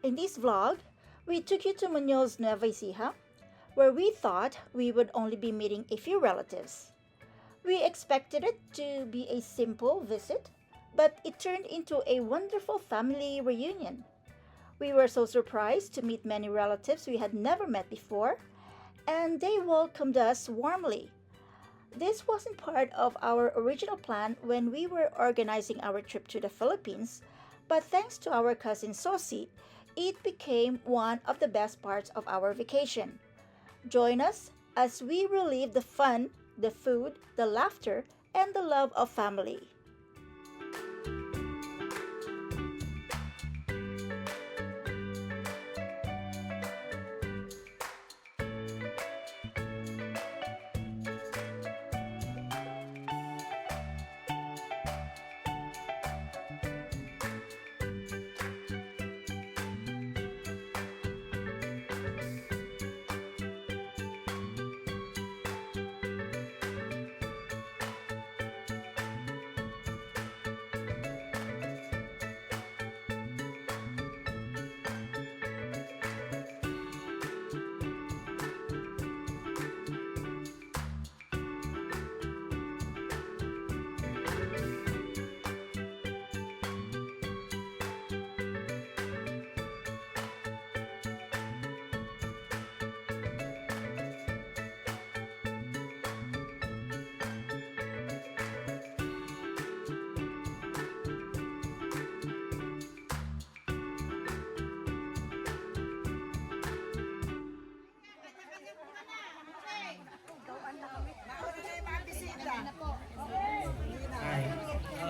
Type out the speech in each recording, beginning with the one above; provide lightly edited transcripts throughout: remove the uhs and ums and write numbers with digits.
In this vlog, we took you to Muñoz, Nueva Ecija, where we thought we would only be meeting a few relatives. We expected it to be a simple visit, but it turned into a wonderful family reunion. We were so surprised to meet many relatives we had never met before, and they welcomed us warmly. This wasn't part of our original plan when we were organizing our trip to the Philippines, but thanks to our cousin Sosie, it became one of the best parts of our vacation. Join us as we relive the fun, the food, the laughter, and the love of family.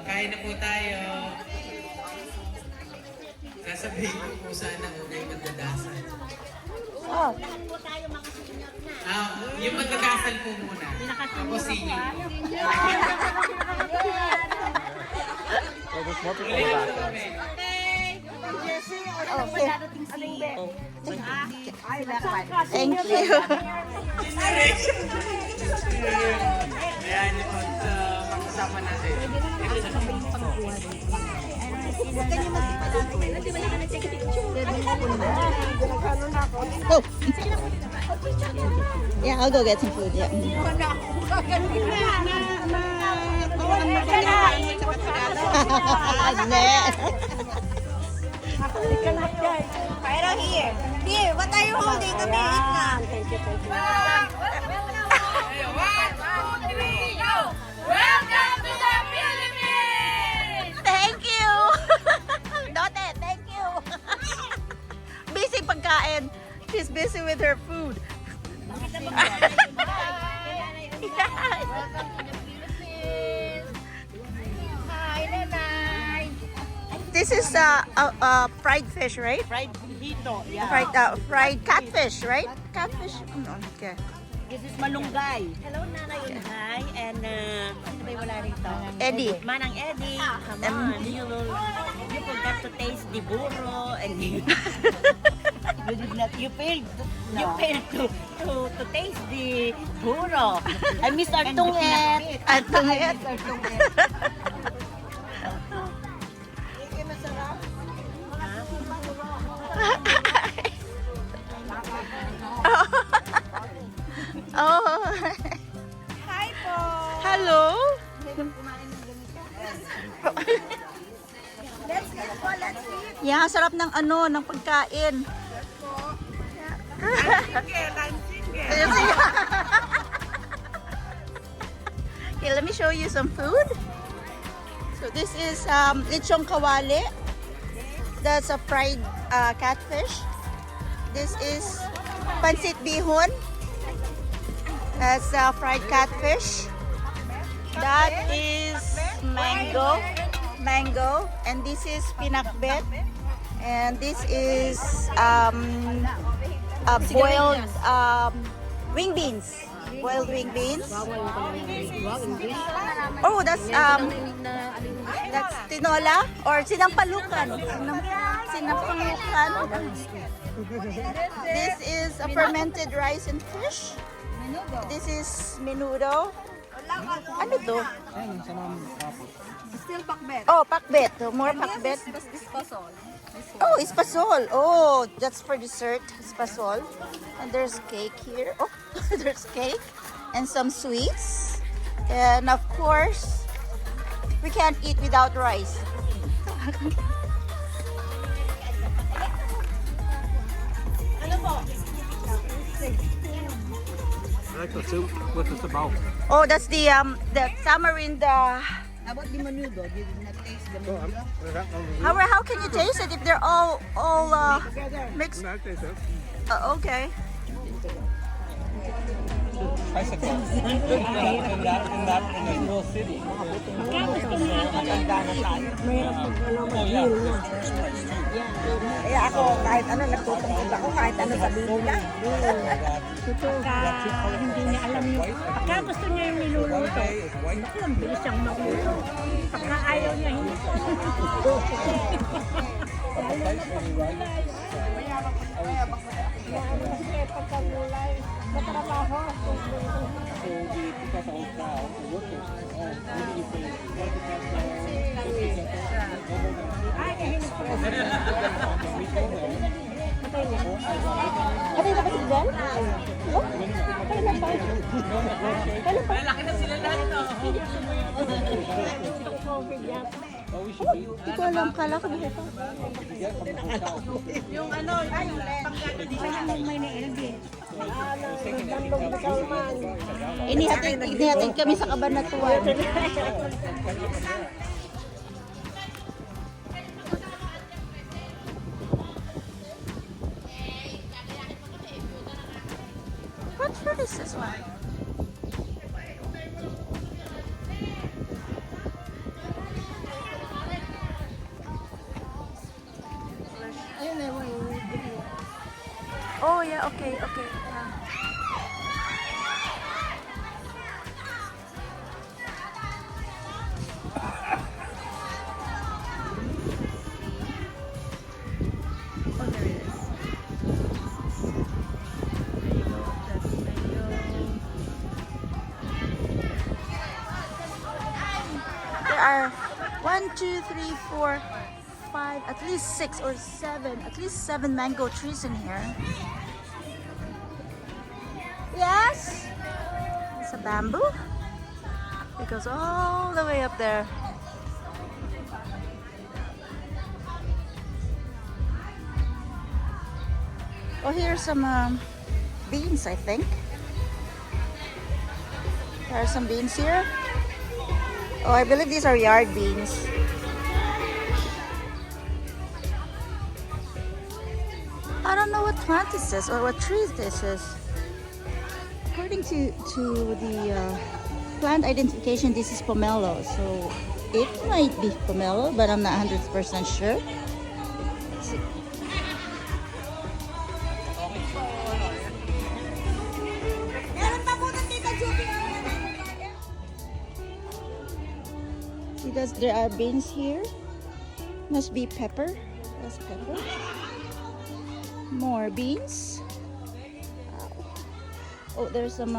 Kain na po tayo. Sasabihin ko po sana kung kayo magdadasal. Yung magdadasal po muna. Ako senior po. Thank you. Ayan, yung mag-usama natin. Oh. Yeah, I'll go get some food. Yeah. Pero here, what are you holding? Come here, eat na. One, two, three, go! Welcome to the Philippines! Thank you. Dote, thank you. Busy pagkain. She's busy with her food. Welcome to the Philippines! Hi, Nanay! This is fried fish, right? Fried dito, yeah. Fried catfish, right? Catfish. Okay. This is malunggay. Hello, Nanay Unhay. And, sino ba yung wala rito? Eddie. Manang Eddie. Come on. You forgot to taste the burro. And you did not, you failed to taste the burro. I miss our tunget. Tunget. Our tunget. Oh. Hi po. Hello. Let's eat po, let's eat. Yeah, sarap ng ng pagkain. I'm single. Okay, let me show you some food. So this is lechong kawali. That's a fried catfish. This is pancit bihon. That's fried catfish. That is mango, and this is pinakbet, and this is boiled wing beans. Boiled wing beans. Oh, that's tinola or sinampalukan. Sinampalukan. This is a fermented rice and fish. This is menudo. Ano to? Still pakbet. Oh, pakbet. So, more pakbet. Disposal. Oh, espasol. Oh, that's for dessert. Espasol. And there's cake here. Oh, there's cake and some sweets. And of course, we can't eat without rice. I like the soup with the sabaw. Oh, that's the tamarind. How about the menudo? You did not taste the menudo? How can you taste it if they're all mixed? No, I taste it. Okay. Bicycle. In the small city. Oh yeah. Eh ako, kahit ano, nagtutungkod ako, kahit ano sabihin nila. Hindi niya alam yung... Pagka gusto niya yung niluluto, naku, ang bilis siyang magluto. Pagka ayaw niya, hindi. Lalo na pag-gulay. Kasi pagka-gulay, matrabaho. Ay, kahilig ko. Patay na. Patay na ba si Dan? Oh, patay na ba? Malaki na sila lahat, no? COVID yata. Hindi ko alam. Kala ko dito. Yung ano, panggato may na LB. Nagdandog na kalman. Inihatid kami sa Kabanatuan. What fruit is this one? Oh yeah, okay. Oh, there it is. There are 1, 2, 3, 4, 5, at least 6 or 7, at least 7 mango trees in here. Yes? It's a bamboo. It goes all the way up there. Oh, here's some beans, I think. There are some beans here. Oh, I believe these are yard beans. I don't know what plant this is or what tree this is. According to the plant identification, this is pomelo. So it might be pomelo, but I'm not 100% sure. Let's see. See, there are beans here. Must be pepper. That's pepper. More beans. Oh, there's some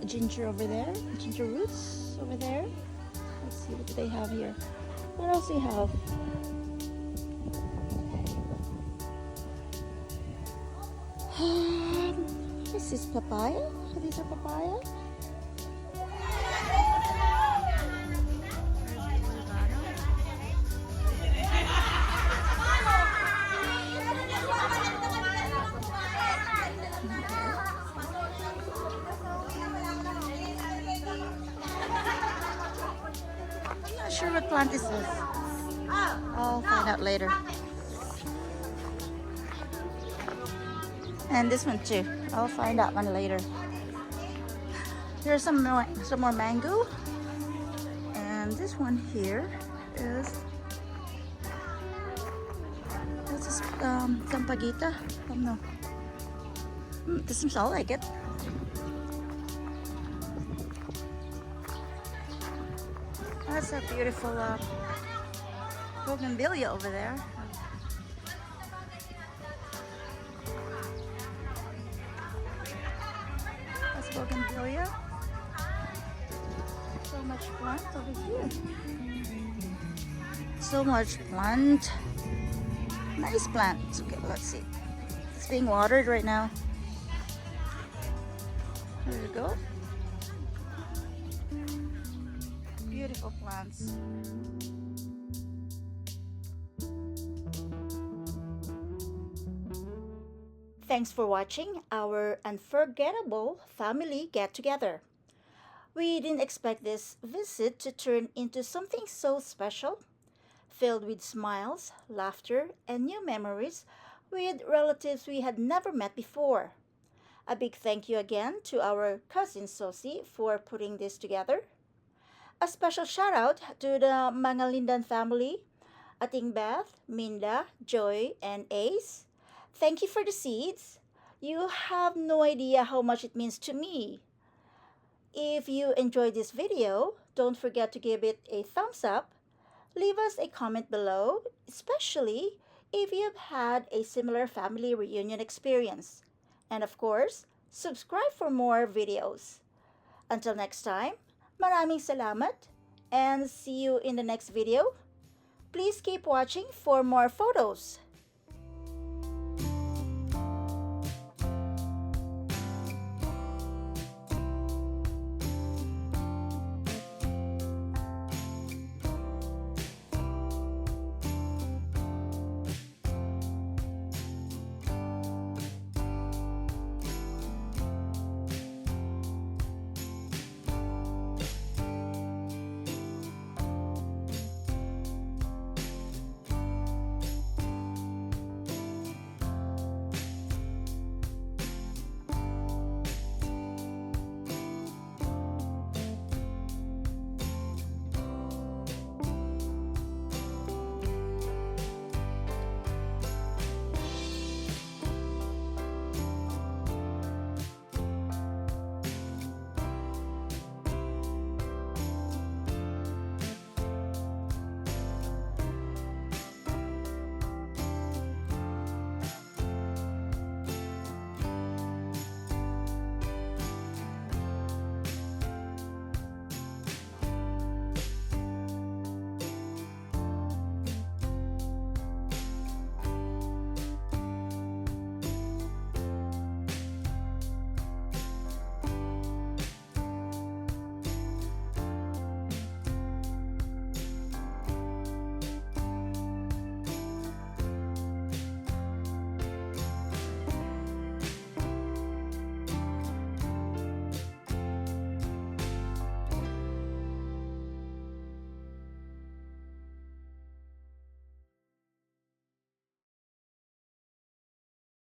ginger over there. Ginger roots over there. Let's see, what do they have here? What else do you have? This is papaya. These are papaya. Sure what plant is this? I'll find out later. And this one too. I'll find out one later. There's some more mango. And this one here is sampagita. I don't know. This seems all like it. That's a beautiful bougainvillea over there. That's bougainvillea. So much plant over here. So much plant. Nice plant. Okay, let's see. It's being watered right now. There you go. Beautiful plants. Thanks for watching our unforgettable family get-together. We didn't expect this visit to turn into something so special, filled with smiles, laughter, and new memories with relatives we had never met before. A big thank you again to our cousin Sosie for putting this together. A special shout out to the Mangalindan family, Ating Beth, Minda, Joy, and Ace. Thank you for the seeds. You have no idea how much it means to me. If you enjoyed this video, don't forget to give it a thumbs up. Leave us a comment below, especially if you've had a similar family reunion experience. And of course, subscribe for more videos. Until next time, maraming salamat and see you in the next video. Please keep watching for more photos.